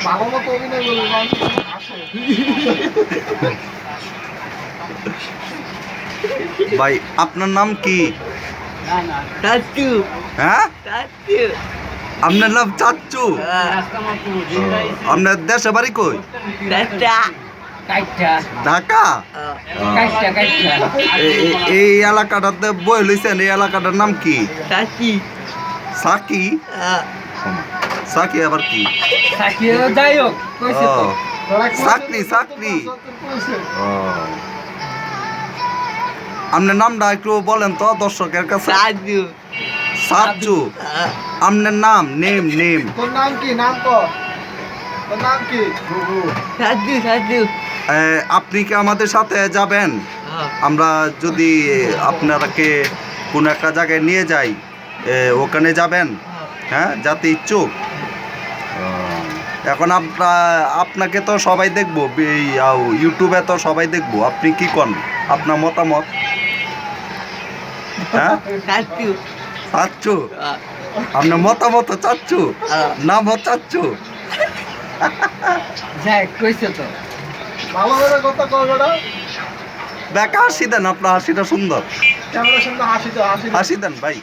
ভালো মতো অভিনয় করবে মানুষ আসে। ভাই আপনার নাম কি? চাচু। হ্যাঁ, চাচু। আপনার নাম চাচ্চু? আপনার দেশে বাড়ি কই? ঢাকা। এই এলাকাটাতে বই লইছেন, এই এলাকাটার নাম কি? চাচি। সাকি? সাকি আবার কি? যাই হোক ও, চাকরি চাকরি। ও, আপনার নামটা একটু বলেন তো দর্শকের কাছে। চাচু। সাচ্চু। আপনার নাম নেম নেম। তোর নাম কি? নাম কর। তোর নাম কি? চাচু চাচু। আপনি কি আমাদের সাথে যাবেন? আমরা যদি আপনাকে কোনো একটা জায়গায় নিয়ে যাই, ওখানে যাবেন? হ্যাঁ, যাতে ইচ্ছুক। এখন আপনাকে তো সবাই দেখবো, এই ইউটিউবে তো সবাই দেখবো, আপনি কি করেন? আপনার মতামত? হ্যাঁ, চাচু। চাচ্চু। আপনার মতামত চাচ্চু, নাম চাচ্চু। যাই কইছে তো ভালো করে কথা কর বেটা। দেখ হাসি দেন, আপনার হাসিটা সুন্দর। ক্যামেরার সামনে হাসি দাও, হাসি দাও। হাসি দেন ভাই।